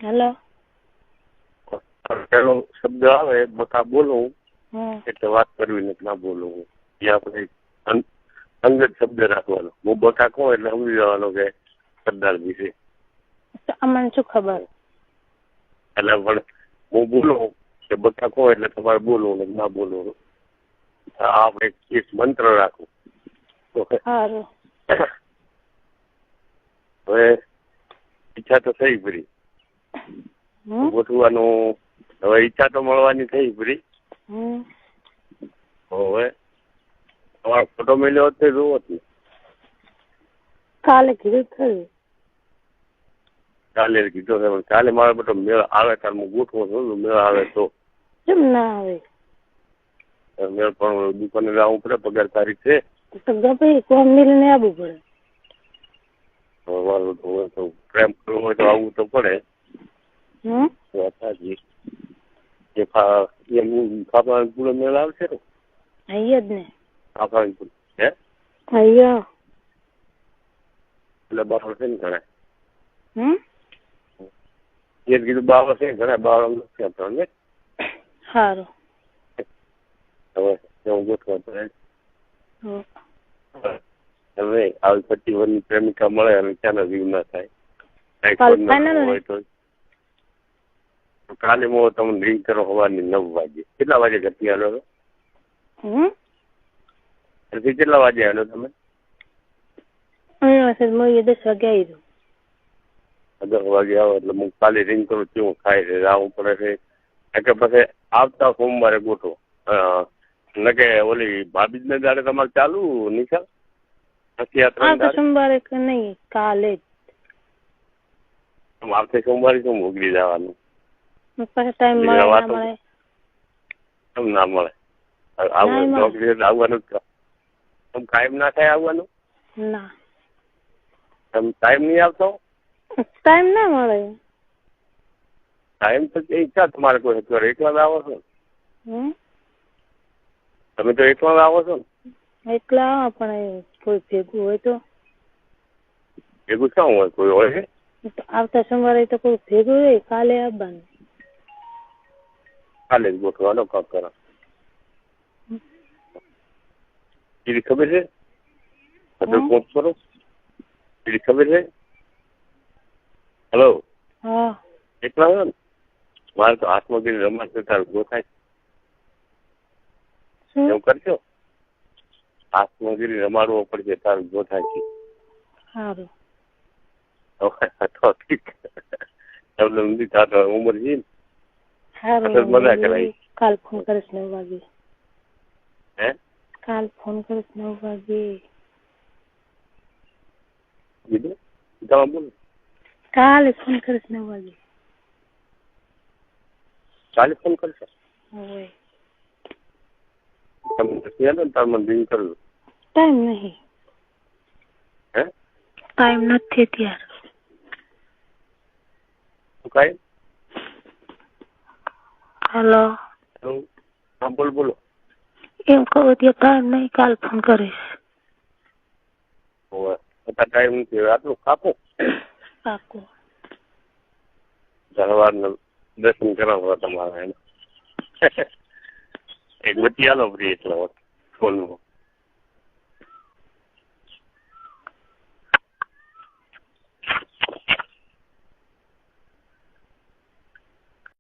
Hello. પેલો શબ્દ આવે બકા બોલવું હમ. એટલે વાત કરવી ને ના બોલવું. એ આપણે અંગત શબ્દ રાખવાનો. હું બકા કહું એટલે સમજી જવાનો કે સરદારજી છે. અમને શું ખબર? એટલે પણ હું બોલું કે બકા કહું એટલે તમારે બોલવું ને ના બોલવું. આપણે એક મંત્ર રાખવું. સારું. હવે ઈચ્છા તો થઈ ફરી ગોઠવાનું. હવે ઈચ્છા તો મળવાની થઈ ફરી. હવે તમારો ફોટો મેળ્યો હતો જોવો જ ને. કાલે કીધું થયું. કાલે કીધો છે પણ કાલે મારે બધો મેળ આવે ત્યારે હું ગોઠવું છું. મેળ આવે તો કેમ ના આવે? મેળ પણ દુકાને લાવવું પડે. પગાર તારીખ છે તો ગપે કોમ મિલને આવવું પડે. તો પ્રેમ કરવો હોય તો આવવું તો પડે. ફાફા પૂરો મેળ આવશે ને અહીંયા જ ને. ફાફા હે અહીંયા એટલે બાવળ છે ને ઘણા. એ કીધું બાવળ છે ઘણા. બાવળ નથી આપતા ને. સારું. હવે હું ગોઠવા પડે. હવે આવી 25 વર્ષની પ્રેમિકા મળે અને ક્યાંના જીવ ના થાય. હોય તો કાલે હું તમને ડ્રિંક કરો હોવાની 9 વાગે. કેટલા વાગે ઘરથી આવ્યો હતો? કેટલા વાગે આવ્યો તમે? 10 વાગે આવી. 10 વાગે આવો એટલે હું કાલે ડ્રિંક કરું કેવું ખાઈ છે આવું પડે છે. એટલે પછી આવતા સોમવારે ગોઠવો. ન કે ઓલી ભાભીજ ને દાડે તમારે ચાલુ નિશા નથી? સોમવારે નહીં, કાલે જ. આવતે સોમવારે શું મોકલી જવાનું? ટાઈમ મળે ના મળે. કેમ ના મળે? આવવાનું કાયમ ના થાય આવવાનું? ના. ટાઈમ નહીં આવતો? ટાઈમ ના મળે. ટાઈમ તો ઈચ્છા તમારે કોઈ અત્યારે એકલા આવો છો? તમે તો એકલા આવો છો ને? એકલા આવો પણ કોઈ ભેગું હોય તો. ભેગું શું હોય? કોઈ હોય છે? આવતા સોમવારે તો કોઈ ભેગું હોય. કાલે આવવાનું. કાલે જ ગોઠવાનો કામ કરો. એની ખબર છે? પહોંચ કરો. એની ખબર છે? હેલો. હા. એકલા હોય ને મારે તો હાથમાં ગઈ રમત તારું ગોખાય. એવું કરશો? હાથમાં ગીરી રમાડવો પડશે તારું ગોઠાય છે. સારું. ઉંમર છે ને. મજા કરાવી. કાલ ફોન કરીશ 9 વાગે. હે? કાલ ફોન કરીશ 9 વાગે. કીધું? તમે બોલો. કાલે ફોન કરીશ 9 વાગે. કાલે ફોન કરશો? હોય. તમે નથી ને તાર મને રિંગ કરજો. ટાઈમ નહીં. હે? ટાઈમ નથી ત્યારે. શું કાંઈ? હેલો. હા બોલો બોલો. એમ કહું ત્યાં ટાઈમ નહીં. કાલ ફોન કરીશ. ટાઈમ નથી. આટલું કાપો. પાકું. સવારના દર્શન કરાવવા તમારે એક બધી આલો ફ્રી એટલે ફોનમાં.